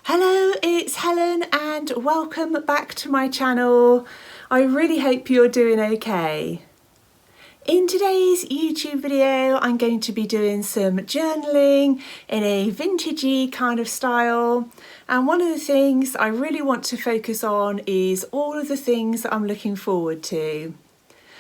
Hello, it's Helen and welcome back to my channel. I really hope you're doing okay. In today's YouTube video, I'm going to be doing some journaling in a vintagey kind of style. And one of the things I really want to focus on is all of the things that I'm looking forward to.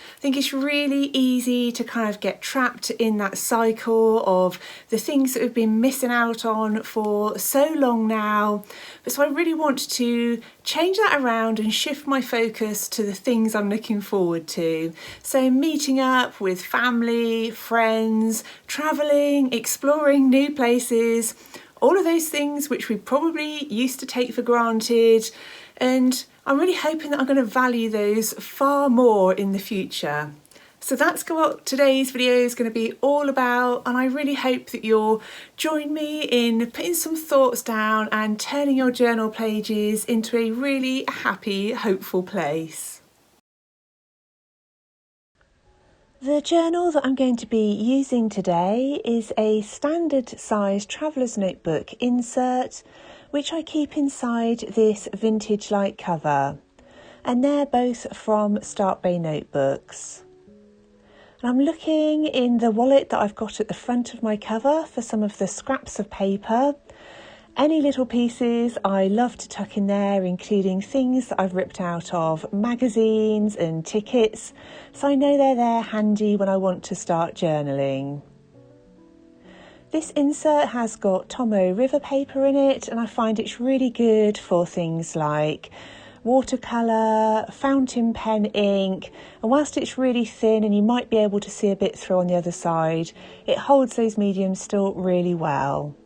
I think it's really easy to kind of get trapped in that cycle of the things that we've been missing out on for so long now. But so I really want to change that around and shift my focus to the things I'm looking forward to. So meeting up with family, friends, traveling, exploring new places, all of those things which we probably used to take for granted. And I'm really hoping that I'm going to value those far more in the future. So that's what today's video is going to be all about, and I really hope that you'll join me in putting some thoughts down and turning your journal pages into a really happy, hopeful place. The journal that I'm going to be using today is a standard size traveller's notebook insert, which I keep inside this vintage-like cover, and they're both from Start Bay Notebooks. And I'm looking in the wallet that I've got at the front of my cover for some of the scraps of paper. Any little pieces I love to tuck in there, including things that I've ripped out of magazines and tickets, so I know they're there handy when I want to start journaling. This insert has got Tomo River paper in it, and I find it's really good for things like watercolour, fountain pen ink, and whilst it's really thin and you might be able to see a bit through on the other side, it holds those mediums still really well.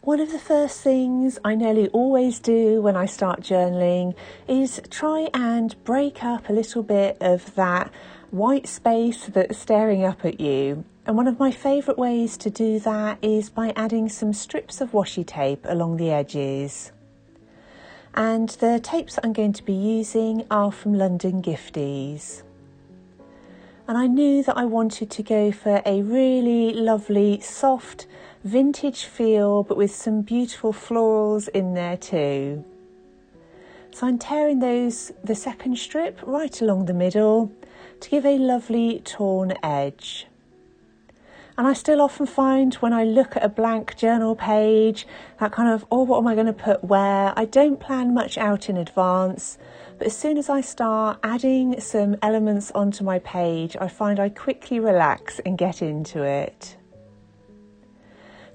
One of the first things I nearly always do when I start journaling is try and break up a little bit of that white space that's staring up at you. And one of my favourite ways to do that is by adding some strips of washi tape along the edges. And the tapes that I'm going to be using are from London Gifties. And I knew that I wanted to go for a really lovely, soft, vintage feel, but with some beautiful florals in there too. So I'm tearing the second strip right along the middle to give a lovely torn edge. And I still often find when I look at a blank journal page, that kind of, oh, what am I going to put where? I don't plan much out in advance, but as soon as I start adding some elements onto my page, I find I quickly relax and get into it.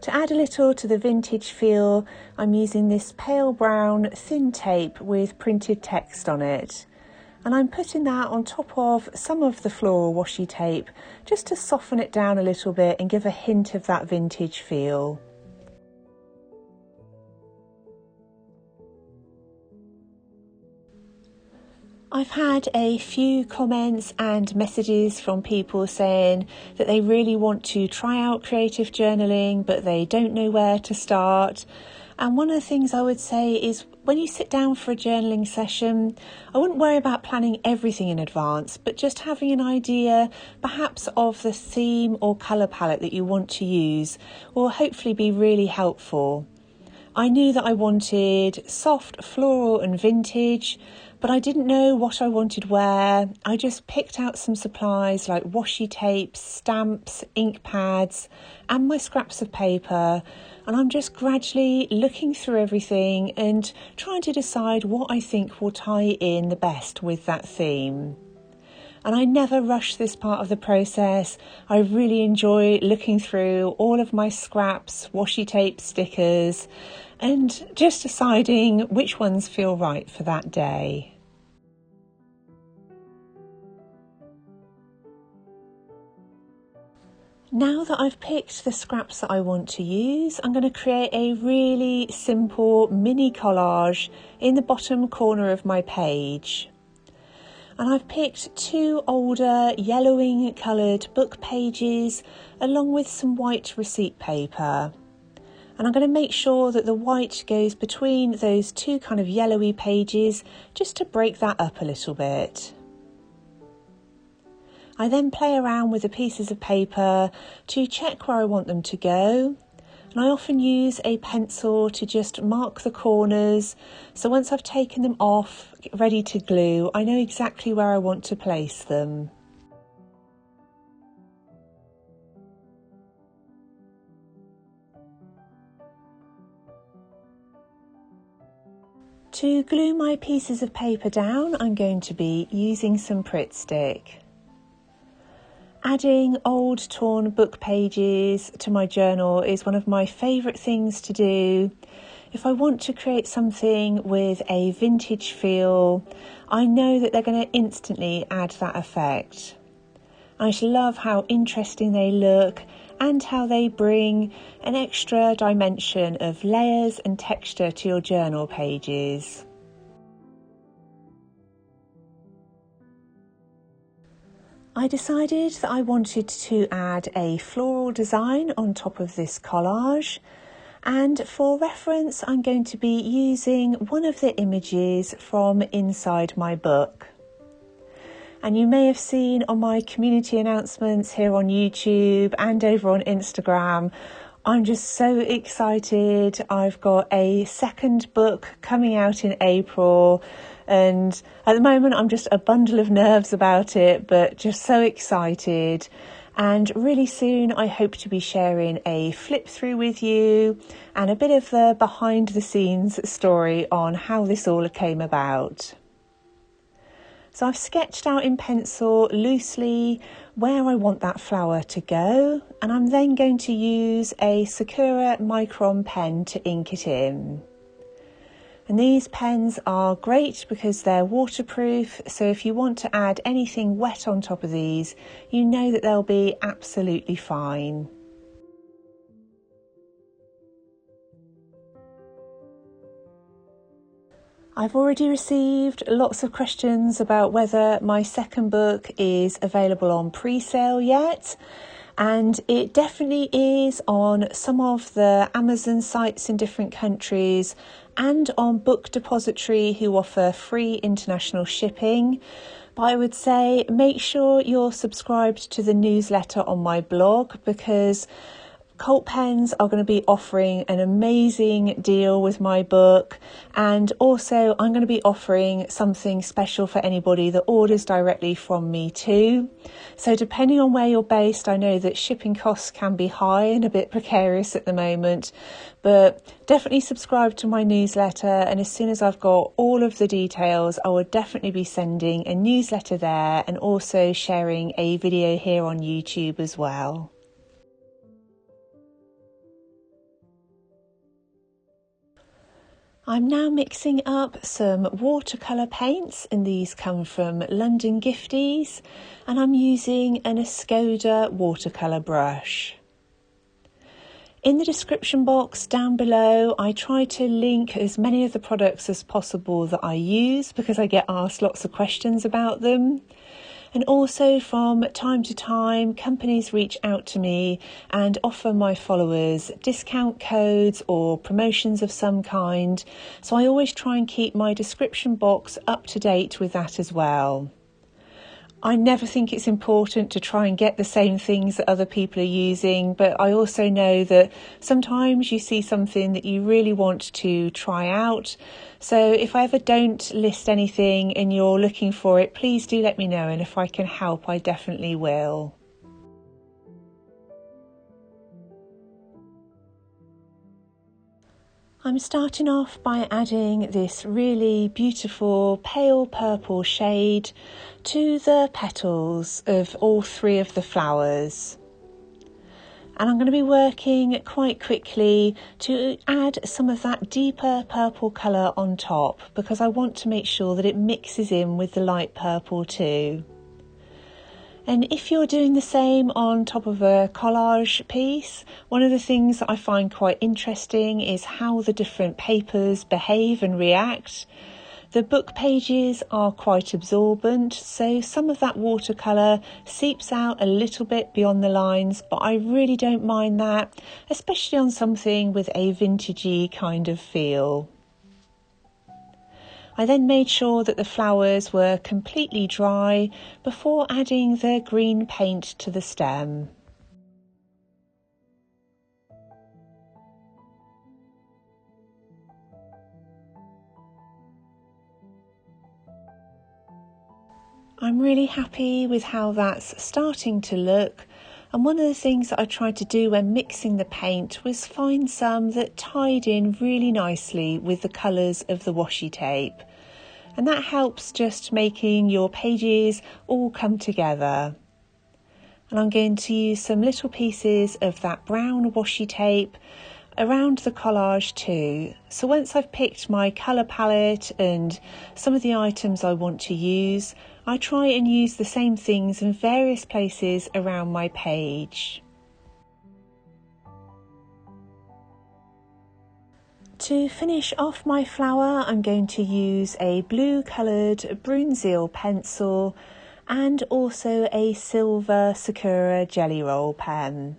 To add a little to the vintage feel, I'm using this pale brown thin tape with printed text on it. And I'm putting that on top of some of the floral washi tape just to soften it down a little bit and give a hint of that vintage feel. I've had a few comments and messages from people saying that they really want to try out creative journaling, but they don't know where to start. And one of the things I would say is when you sit down for a journaling session, I wouldn't worry about planning everything in advance, but just having an idea perhaps of the theme or colour palette that you want to use will hopefully be really helpful. I knew that I wanted soft, floral and vintage, but I didn't know what I wanted where. I just picked out some supplies like washi tapes, stamps, ink pads, and my scraps of paper. And I'm just gradually looking through everything and trying to decide what I think will tie in the best with that theme. And I never rush this part of the process. I really enjoy looking through all of my scraps, washi tape, stickers, and just deciding which ones feel right for that day. Now that I've picked the scraps that I want to use, I'm going to create a really simple mini collage in the bottom corner of my page. And I've picked two older yellowing coloured book pages along with some white receipt paper. And I'm going to make sure that the white goes between those two kind of yellowy pages just to break that up a little bit. I then play around with the pieces of paper to check where I want them to go. And I often use a pencil to just mark the corners, so once I've taken them off, ready to glue, I know exactly where I want to place them. To glue my pieces of paper down, I'm going to be using some Pritt Stick. Adding old torn book pages to my journal is one of my favourite things to do. If I want to create something with a vintage feel, I know that they're going to instantly add that effect. I just love how interesting they look and how they bring an extra dimension of layers and texture to your journal pages. I decided that I wanted to add a floral design on top of this collage, and for reference I'm going to be using one of the images from inside my book. And you may have seen on my community announcements here on YouTube and over on Instagram, I'm just so excited. I've got a second book coming out in April, and at the moment I'm just a bundle of nerves about it, but just so excited. And really soon I hope to be sharing a flip through with you and a bit of the behind the scenes story on how this all came about. So I've sketched out in pencil loosely where I want that flower to go, and I'm then going to use a Sakura Micron pen to ink it in. And these pens are great because they're waterproof, so if you want to add anything wet on top of these, you know that they'll be absolutely fine. I've already received lots of questions about whether my second book is available on pre-sale yet, and it definitely is on some of the Amazon sites in different countries and on Book Depository, who offer free international shipping. But I would say make sure you're subscribed to the newsletter on my blog, because Cult Pens are going to be offering an amazing deal with my book, and also I'm going to be offering something special for anybody that orders directly from me too. So depending on where you're based, I know that shipping costs can be high and a bit precarious at the moment, but definitely subscribe to my newsletter, and as soon as I've got all of the details, I will definitely be sending a newsletter there and also sharing a video here on YouTube as well. I'm now mixing up some watercolor paints, and these come from London Gifties, and I'm using an Escoda watercolor brush. In the description box down below, I try to link as many of the products as possible that I use, because I get asked lots of questions about them. And also from time to time, companies reach out to me and offer my followers discount codes or promotions of some kind. So I always try and keep my description box up to date with that as well. I never think it's important to try and get the same things that other people are using, but I also know that sometimes you see something that you really want to try out. So if I ever don't list anything and you're looking for it, please do let me know, and if I can help, I definitely will. I'm starting off by adding this really beautiful pale purple shade to the petals of all three of the flowers. And I'm going to be working quite quickly to add some of that deeper purple colour on top, because I want to make sure that it mixes in with the light purple too. And if you're doing the same on top of a collage piece, one of the things that I find quite interesting is how the different papers behave and react. The book pages are quite absorbent, so some of that watercolour seeps out a little bit beyond the lines, but I really don't mind that, especially on something with a vintagey kind of feel. I then made sure that the flowers were completely dry before adding the green paint to the stem. I'm really happy with how that's starting to look, and one of the things that I tried to do when mixing the paint was find some that tied in really nicely with the colours of the washi tape, and that helps just making your pages all come together. And I'm going to use some little pieces of that brown washi tape around the collage too. So once I've picked my colour palette and some of the items I want to use, I try and use the same things in various places around my page. To finish off my flower, I'm going to use a blue coloured Bruinzeel pencil and also a silver Sakura Jelly Roll pen.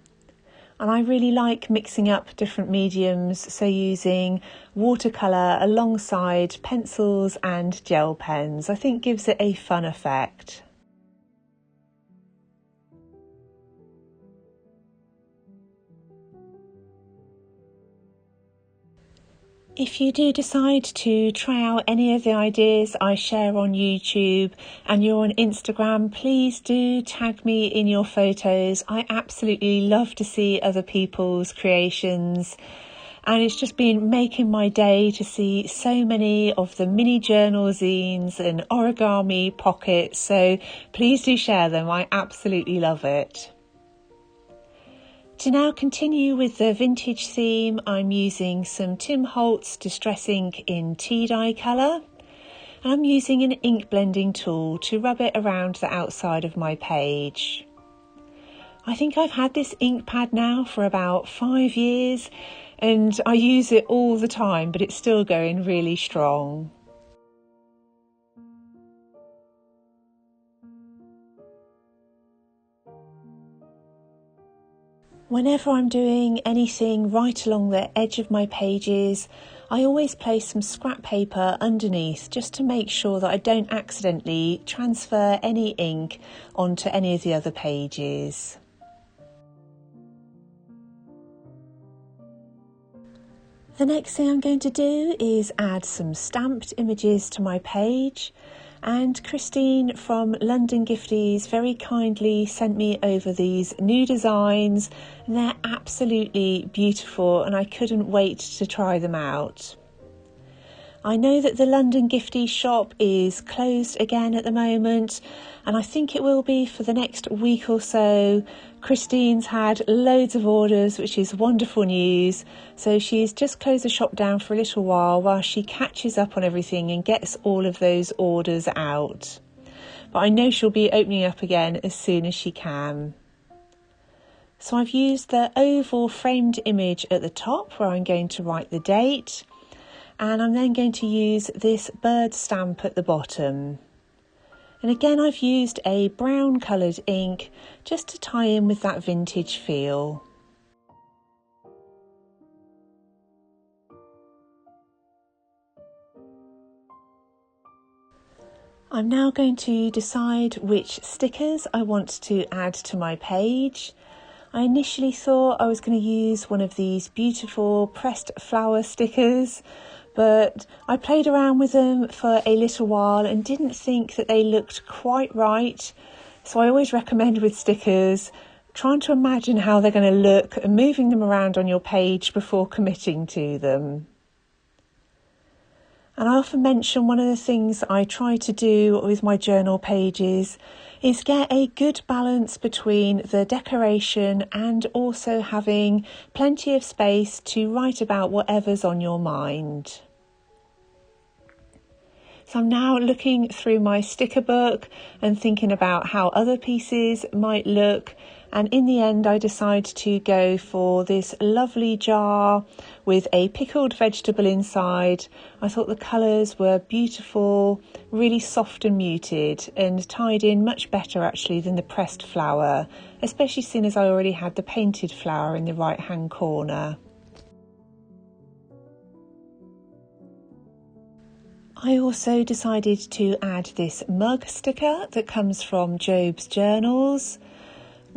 And I really like mixing up different mediums, so using watercolour alongside pencils and gel pens, I think gives it a fun effect. If you do decide to try out any of the ideas I share on YouTube and you're on Instagram, please do tag me in your photos. I absolutely love to see other people's creations, and it's just been making my day to see so many of the mini journal zines and origami pockets, so please do share them. I absolutely love it. To now continue with the vintage theme, I'm using some Tim Holtz Distress ink in tea dye colour. And I'm using an ink blending tool to rub it around the outside of my page. I think I've had this ink pad now for about 5 years and I use it all the time, but it's still going really strong. Whenever I'm doing anything right along the edge of my pages, I always place some scrap paper underneath just to make sure that I don't accidentally transfer any ink onto any of the other pages. The next thing I'm going to do is add some stamped images to my page. And Christine from London Gifties very kindly sent me over these new designs, and they're absolutely beautiful and I couldn't wait to try them out. I know that the London Gifties shop is closed again at the moment, and I think it will be for the next week or so. Christine's had loads of orders, which is wonderful news, so she's just closed the shop down for a little while she catches up on everything and gets all of those orders out. But I know she'll be opening up again as soon as she can. So I've used the oval framed image at the top where I'm going to write the date, and I'm then going to use this bird stamp at the bottom. And again, I've used a brown coloured ink just to tie in with that vintage feel. I'm now going to decide which stickers I want to add to my page. I initially thought I was going to use one of these beautiful pressed flower stickers, but I played around with them for a little while and didn't think that they looked quite right. So I always recommend with stickers, trying to imagine how they're going to look and moving them around on your page before committing to them. And I often mention one of the things I try to do with my journal pages is get a good balance between the decoration and also having plenty of space to write about whatever's on your mind. So I'm now looking through my sticker book and thinking about how other pieces might look, and in the end I decide to go for this lovely jar with a pickled vegetable inside. I thought the colours were beautiful, really soft and muted, and tied in much better actually than the pressed flower, especially seeing as I already had the painted flower in the right hand corner. I also decided to add this mug sticker that comes from Job's Journals.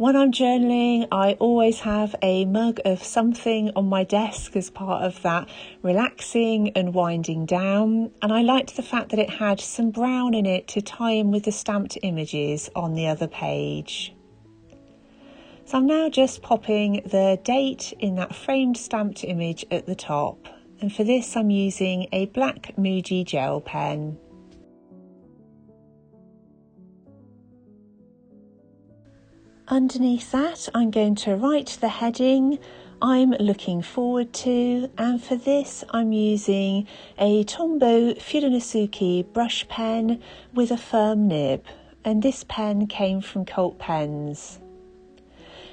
When I'm journaling, I always have a mug of something on my desk as part of that relaxing and winding down. And I liked the fact that it had some brown in it to tie in with the stamped images on the other page. So I'm now just popping the date in that framed stamped image at the top. And for this, I'm using a black Muji gel pen. Underneath that, I'm going to write the heading I'm looking forward to, and for this I'm using a Tombow Fudenosuke brush pen with a firm nib, and this pen came from Cult Pens.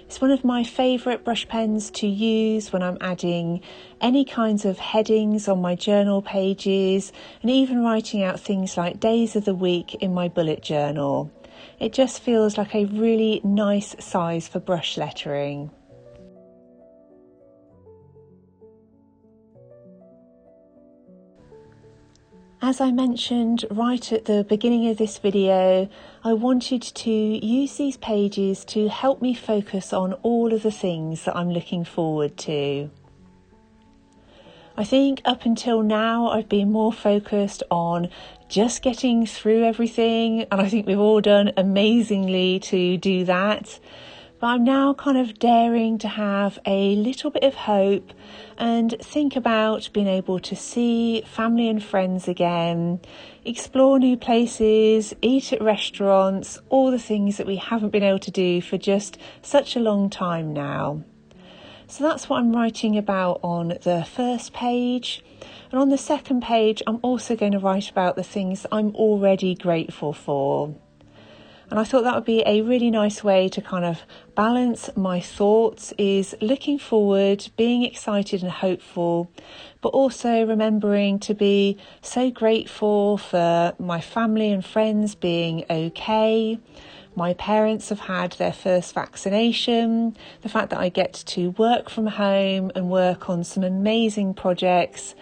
It's one of my favourite brush pens to use when I'm adding any kinds of headings on my journal pages and even writing out things like days of the week in my bullet journal. It just feels like a really nice size for brush lettering. As I mentioned right at the beginning of this video, I wanted to use these pages to help me focus on all of the things that I'm looking forward to. I think up until now I've been more focused on just getting through everything, and I think we've all done amazingly to do that. But I'm now kind of daring to have a little bit of hope and think about being able to see family and friends again, explore new places, eat at restaurants, all the things that we haven't been able to do for just such a long time now. So that's what I'm writing about on the first page. And on the second page, I'm also going to write about the things I'm already grateful for. And I thought that would be a really nice way to kind of balance my thoughts, is looking forward, being excited and hopeful, but also remembering to be so grateful for my family and friends being okay. My parents have had their first vaccination, the fact that I get to work from home and work on some amazing projects.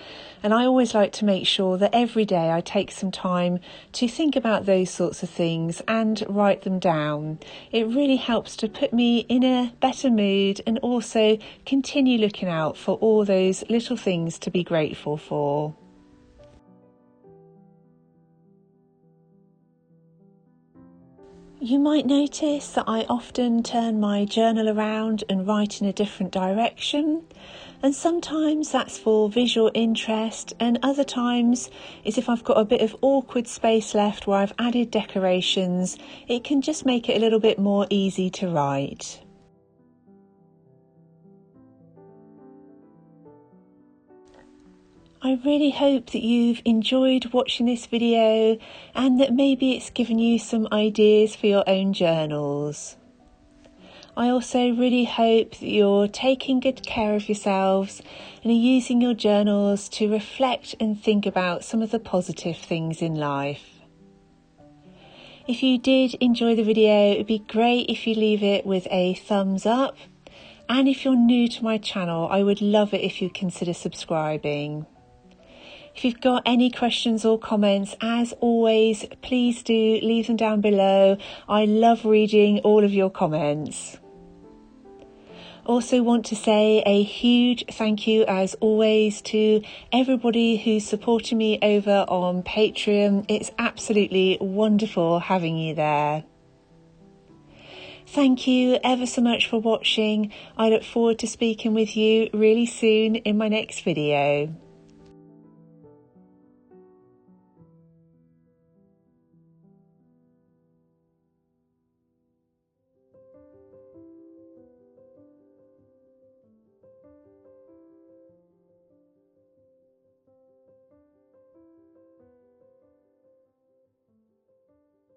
And I always like to make sure that every day I take some time to think about those sorts of things and write them down. It really helps to put me in a better mood and also continue looking out for all those little things to be grateful for. You might notice that I often turn my journal around and write in a different direction, and sometimes that's for visual interest, and other times is if I've got a bit of awkward space left where I've added decorations, it can just make it a little bit more easy to write. I really hope that you've enjoyed watching this video and that maybe it's given you some ideas for your own journals. I also really hope that you're taking good care of yourselves and are using your journals to reflect and think about some of the positive things in life. If you did enjoy the video, it'd be great if you leave it with a thumbs up. And if you're new to my channel, I would love it if you consider subscribing. If you've got any questions or comments, as always, please do leave them down below. I love reading all of your comments. Also want to say a huge thank you, as always, to everybody who's supporting me over on Patreon. It's absolutely wonderful having you there. Thank you ever so much for watching. I look forward to speaking with you really soon in my next video.